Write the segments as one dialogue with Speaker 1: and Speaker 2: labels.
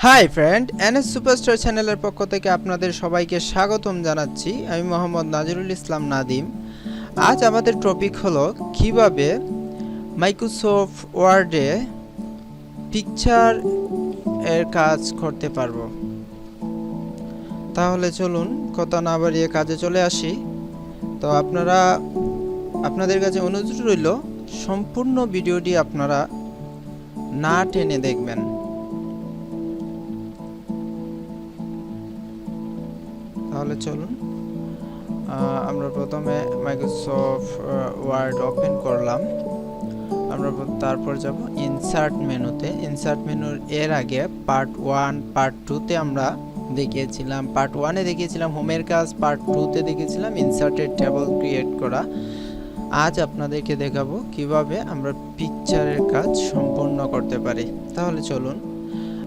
Speaker 1: Hi friend, NS superstar চ্যানেলের পক্ষ থেকে আপনাদের সবাইকে স্বাগতম জানাচ্ছি। আমি মোহাম্মদ নাজিরুল ইসলাম নাদিম। আজ আমাদের টপিক হলো কিভাবে মাইক্রোসফট ওয়ার্ডে পিকচার এর কাজ করতে পারবো। তাহলে চলুন কথা না বাড়িয়ে কাজে চলে আসি। তো আপনাদের কাছে অনুরোধ রইল সম্পূর্ণ ভিডিওটি আপনারা না টেনে দেখবেন। তাহলে চলুন আমরা প্রথমে মাইক্রোসফট ওয়ার্ড ওপেন করলাম। আমরা তারপর যাব ইনসার্ট মেনুতে। ইনসার্ট মেনুর এর আগে পার্ট 1 পার্ট 2 তে আমরা দেখিয়েছিলাম, পার্ট 1 এ দেখিয়েছিলাম হোমের কাজ, পার্ট 2 তে দেখিয়েছিলাম ইনসার্টেড টেবল ক্রিয়েট করা। আজ আপনাদেরকে দেখাবো কিভাবে আমরা পিকচারের কাজ সম্পূর্ণ করতে পারি। তাহলে চলুন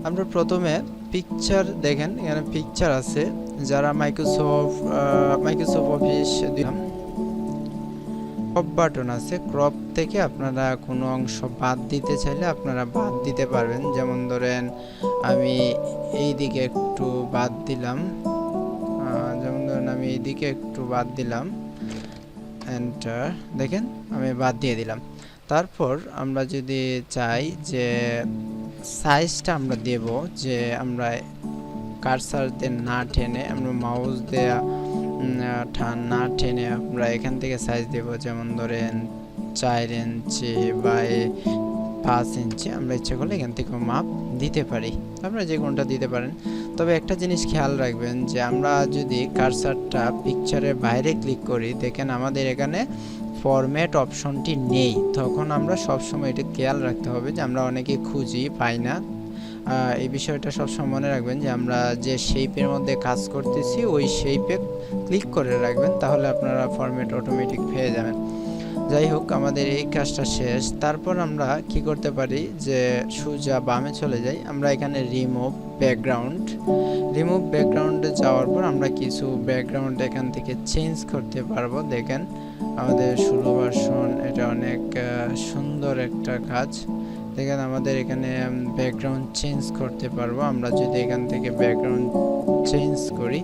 Speaker 1: আমরা প্রথমে পিকচার দেখেন, এখানে পিকচার আছে। যারা মাইক্রোসফট অফিস ক্রপ বাটন আছে, ক্রপ থেকে আপনারা কোনো অংশ বাদ দিতে চাইলে আপনারা বাদ দিতে পারবেন। যেমন ধরেন আমি এই দিকে একটু বাদ দিলাম, এন্টার, দেখেন আমি বাদ দিয়ে দিলাম। তারপর আমরা যদি চাই যে সাইজটা আমরা দেব, যে আমরা কার্সার দিয়ে না টেনে, আমরা মাউস দিয়ে না টেনে আমরা এখান থেকে সাইজ দেব। যেমন ধরেন 4 ইঞ্চি বাই 5 ইঞ্চি আমরা ইচ্ছা করলে এখান থেকে মাপ দিতে পারি। আপনারা যে কোনটা দিতে পারেন। তবে একটা জিনিস খেয়াল রাখবেন যে আমরা যদি কার্সারটা পিকচারের বাইরে ক্লিক করি, দেখেন আমাদের এখানে ফরম্যাট অপশনটি নেই। তখন আমরা সবসময় এটা খেয়াল রাখতে হবে যে আমরা অনেকে খুঁজি পাই না। এই বিষয়টা সবসময় মনে রাখবেন যে আমরা যে শেপের মধ্যে কাজ করতেছি ওই শেপে ক্লিক করে রাখবেন, তাহলে আপনারা ফরম্যাট অটোমেটিক পেয়ে যাবেন। যাই হোক, আমাদের এই কাজটা শেষ। তারপর আমরা কি করতে পারি যে সোজা বামে চলে যাই। আমরা এখানে রিমুভ ব্যাকগ্রাউন্ডে যাওয়ার পর আমরা কিছু ব্যাকগ্রাউন্ড এখান থেকে চেঞ্জ করতে পারবো। দেখেন আমাদের শুরু ভার্সন, এটা অনেক সুন্দর একটা কাজ। দেখেন আমাদের এখানে ব্যাকগ্রাউন্ড চেঞ্জ করতে পারবো। আমরা যদি এখান থেকে ব্যাকগ্রাউন্ড চেঞ্জ করি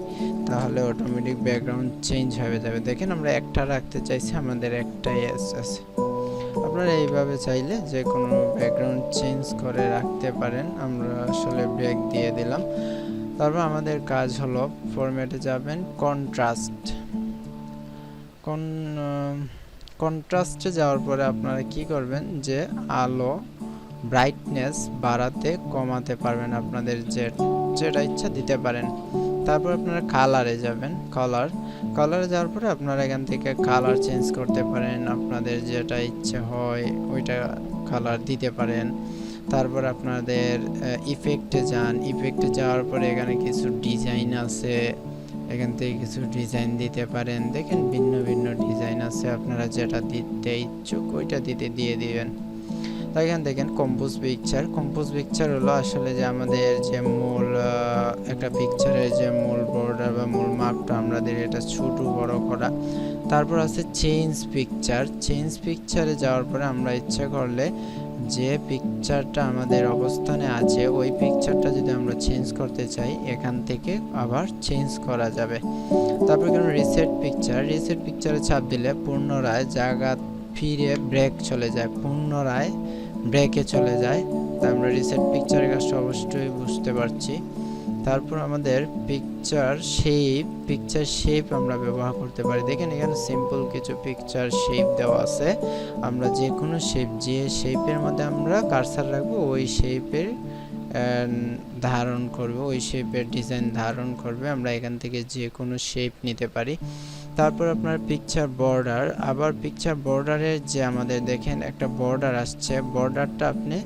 Speaker 1: তাহলে অটোমেটিক ব্যাকগ্রাউন্ড চেঞ্জ হয়ে যাবে। দেখেন আমরা একটা রাখতে চাইছি, আমাদের একটাই আছে। আপনারা এইভাবে চাইলে যে কোনো ব্যাকগ্রাউন্ড চেঞ্জ করে রাখতে পারেন। আমরা আসলে ব্রেক দিয়ে দিলাম। তারপর আমাদের কাজ হলো ফরম্যাটে যাবেন, কন্ট্রাস্টে যাওয়ার পরে আপনারা কি করবেন যে আলো ব্রাইটনেস বাড়াতে কমাতে পারবেন, আপনাদের যেটা ইচ্ছা দিতে পারেন। তারপর আপনারা কালারে যাবেন, কালারে যাওয়ার পরে আপনারা এখান থেকে কালার চেঞ্জ করতে পারেন, আপনাদের যেটা ইচ্ছে হয় ওইটা কালার দিতে পারেন। তারপর আপনাদের ইফেক্টে যান, ইফেক্টে যাওয়ার পরে এখানে কিছু ডিজাইন আছে, এখান থেকে কিছু ডিজাইন দিতে পারেন। দেখেন ভিন্ন ভিন্ন ডিজাইন আছে, আপনারা যেটা দিতে ইচ্ছুক ওইটা দিয়ে দিবেন। এখানে দেখেন কম্পোজ পিকচার হলো আসলে যে আমাদের যে মূল একটা পিকচারের যে মূল বর্ডার বা মূল মাপটা আমাদের এটা ছোট বড় করা। তারপর আছে চেঞ্জ পিকচারে যাওয়ার পরে আমরা ইচ্ছা করলে যে পিকচারটা আমাদের অবস্থানে আছে ওই পিকচারটা যদি আমরা চেঞ্জ করতে চাই এখান থেকে আবার চেঞ্জ করা যাবে। তারপর এখানে রিসেট পিকচারে চাপ দিলে পুনরায় জায়গা ফিরে পুনরায় ব্রেকে চলে যায়। তা আমরা রিসেট পিকচারের কাজটা অবশ্যই বুঝতে পারছি। তারপর আমাদের পিকচার শেপ আমরা ব্যবহার করতে পারি। দেখেন এখানে সিম্পল কিছু পিকচার শেপ দেওয়া আছে। আমরা যে কোনো শেপ, যে শেপের মধ্যে আমরা কার্সার রাখবো ওই শেপের ধারণ করবে, ওই শেপের ডিজাইন ধারণ করবে। আমরা এখান থেকে যে কোনো শেপ নিতে পারি। তারপর আপনার পিকচার বর্ডারের যে আমাদের দেখেন একটা বর্ডার আসছে, বর্ডারটা আপনি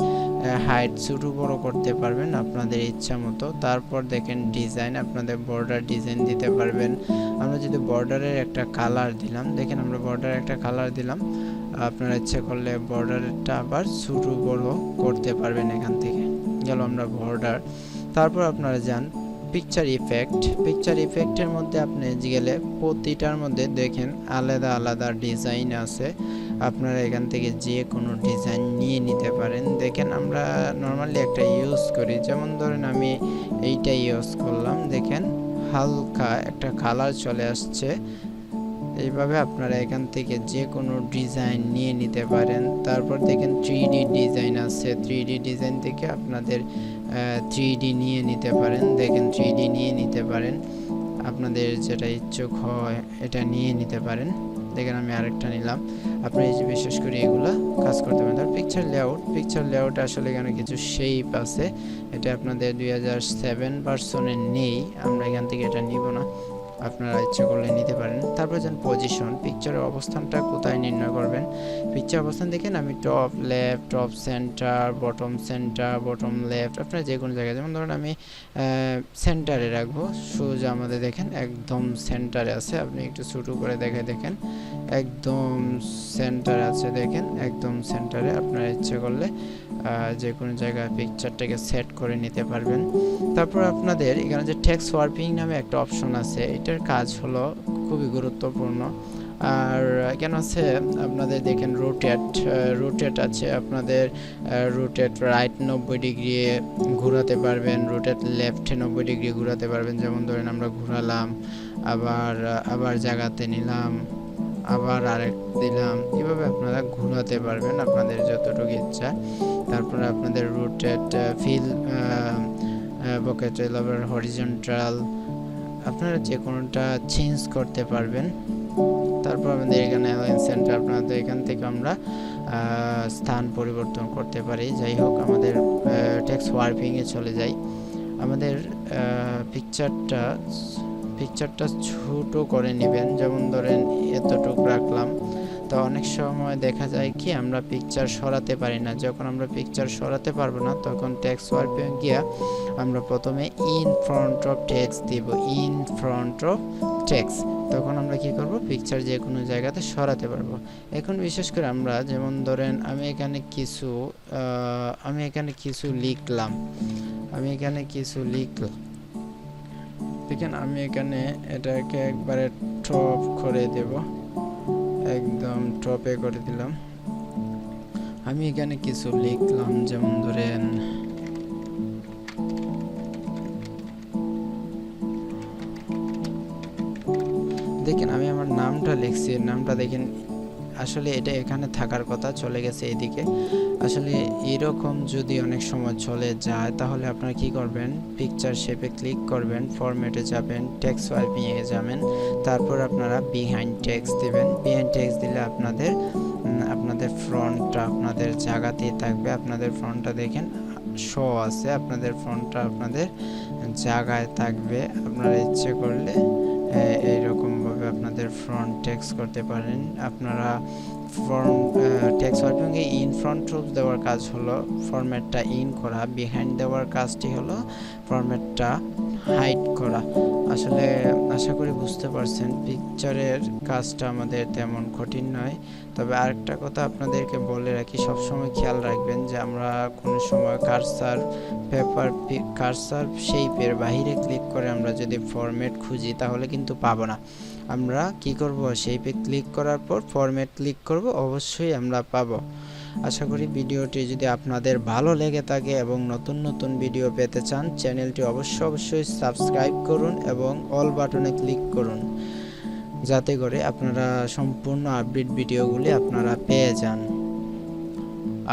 Speaker 1: হাইট ছোট বড় করতে পারবেন আপনাদের ইচ্ছা মতো। তারপর দেখেন ডিজাইন, আপনাদের বর্ডার ডিজাইন দিতে পারবেন। আমরা যদি বর্ডারের একটা কালার দিলাম, দেখেন আমরা বর্ডারে একটা কালার দিলাম, আপনারা ইচ্ছা করলে বর্ডারটা আবার ছোট বড় করতে পারবেন এখান থেকে। গেল আমরা বর্ডার। তারপর আপনারা যান পিকচার ইফেক্টের মধ্যে আপনি গেলে প্রতিটার মধ্যে দেখেন আলাদা আলাদা ডিজাইন আছে। আপনারা এখান থেকে যে কোনো ডিজাইন নিয়ে নিতে পারেন। দেখেন আমরা নর্মালি একটা ইউজ করি, যেমন ধরেন আমি এইটা ইউজ করলাম, দেখেন হালকা একটা কালার চলে আসছে। এইভাবে আপনারা এখান থেকে যে কোনো ডিজাইন নিয়ে নিতে পারেন। তারপর দেখেন 3D ডিজাইন আছে, 3D ডিজাইন থেকে আপনাদের 3D নিয়ে নিতে পারেন। দেখেন 3D নিয়ে নিতে পারেন, আপনাদের যেটা ইচ্ছুক হয় এটা নিয়ে নিতে পারেন। দেখেন আমি আরেকটা নিলাম। আপনি বিশেষ করে এগুলা কাজ করতে পারেন। তার পিকচার লেআউট আসলে এখানে কিছু শেপ আছে, এটা আপনাদের 2007 ভার্সনে নেই, আমরা এখান থেকে এটা নিব না, আপনারা ইচ্ছা করলে নিতে পারেন। তারপর যেন পজিশন, পিকচারের অবস্থানটা কোথায় নির্ণয় করবেন। পিকচার অবস্থান দেখেন আমি top left, top centre, bottom left, আপনারা যে কোনো জায়গায়, যেমন ধরুন আমি সেন্টারে রাখবো। সোজা আমাদের দেখেন একদম সেন্টারে আছে, আপনি একটু ছোটো করে দেখেন একদম সেন্টারে আছে, দেখেন একদম সেন্টারে। আপনারা ইচ্ছে করলে যে কোনো জায়গায় পিকচারটাকে সেট করে নিতে পারবেন। তারপর আপনাদের এখানে যে টেক্সট ওয়ার্পিং নামে একটা অপশন আছে, এটার কাজ হলো খুবই গুরুত্বপূর্ণ। আর কেন আছে আপনাদের দেখেন রোটেট আছে, আপনাদের রোটেট রাইট 90 ডিগ্রি ঘোরাতে পারবেন, রোটেট লেফটে 90 ডিগ্রি ঘোরাতে পারবেন। যেমন ধরেন আমরা ঘোরালাম, আবার জায়গাতে নিলাম, আবার আরেক দিলাম, এভাবে আপনারা ঘোরাতে পারবেন আপনাদের যতটুকু ইচ্ছা। তারপরে আপনাদের রোটেট ফিল বকেটেল, আবার হরিজন্টাল, আপনারা যে কোনোটা চেঞ্জ করতে পারবেন। তারপর আমাদের এখানে অ্যালাইন সেন্টার, আপনাদের এখান থেকে আমরা স্থান পরিবর্তন করতে পারি। যাই হোক, আমাদের টেক্সট ওয়ার্পিংয়ে চলে যাই। আমাদের পিকচারটা ছোট করে নেবেন, যেমন ধরেন এতটুকু রাখলাম। তো অনেক সময় দেখা যায় কি আমরা পিকচার সরাতে পারি না, যখন আমরা পিকচার সরাতে পারবো না তখন টেক্সট ওয়ার্পিং গিয়া আমরা প্রথমে ইন ফ্রন্ট অফ টেক্সট দিব, ইন ফ্রন্ট অফ টেক্সট, তখন আমরা কি করব পিকচার যে কোনো জায়গাতে সরাতে পারবো। এখন বিশেষ করে আমরা যেমন ধরেন আমি এখানে কিছু লিখলাম, দেখেন আমি এখানে এটাকে একবারে টপ করে দেব, একদম টপে করে দিলাম। আমি এখানে কিছু লিখলাম, যেমন ধরেন দেখেন আমি আমার নামটা লিখছি, নামটা দেখেন আসলে এটা এখানে থাকার কথা, চলে গেছে এদিকে। আসলে এরকম যদি অনেক সময় চলে যায় তাহলে আপনারা কি করবেন, পিকচার শেপে ক্লিক করবেন, ফরম্যাটে যাবেন, টেক্সট ওয়ার্পিং এ যাবেন, তারপর আপনারা বিহাইন্ড টেক্সট দিবেন। বিহাইন্ড টেক্সট দিলে আপনাদের ফ্রন্টটা আপনাদের জায়গাতেই থাকবে। আপনাদের ফ্রন্টটা দেখেন শো আছে, আপনাদের ফ্রন্টটা আপনাদের জায়গায় থাকবে। আপনারা ইচ্ছে করলে এইরকম ভাবে আপনাদের ফ্রন্ট টেক্সট করতে পারেন। আপনারা text warping A in front রূপ দেওয়ার কাজ হলো ফরম্যাটটা ইন করা, বিহাইন্ড দেওয়ার কাজটি হলো ফরম্যাটটা হাইড করা। আসলে আশা করি বুঝতে পারছেন, পিকচারের কাজটা আমাদের তেমন কঠিন নয়। তবে আরেকটা কথা আপনাদেরকে বলে রাখি, সবসময় খেয়াল রাখবেন যে আমরা কোনো সময় কার্সার শেপের বাইরে ক্লিক করে আমরা যদি ফরম্যাট খুঁজি তাহলে কিন্তু পাবো না। আমরা কি করব, শেপে ক্লিক করার পর ফরম্যাট ক্লিক করব, অবশ্যই আমরা পাবো। আশা করি ভিডিওটি যদি আপনাদের ভালো লেগে থাকে এবং নতুন ভিডিও পেতে চান, চ্যানেলটি অবশ্যই সাবস্ক্রাইব করুন এবং অল বাটনে ক্লিক করুন, যাতে করে আপনারা সম্পূর্ণ আপডেট ভিডিওগুলি আপনারা পেয়ে যান।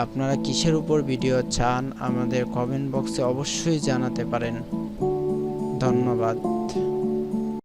Speaker 1: আপনারা কিসের উপর ভিডিও চান আমাদের কমেন্ট বক্সে অবশ্যই জানাতে পারেন। ধন্যবাদ।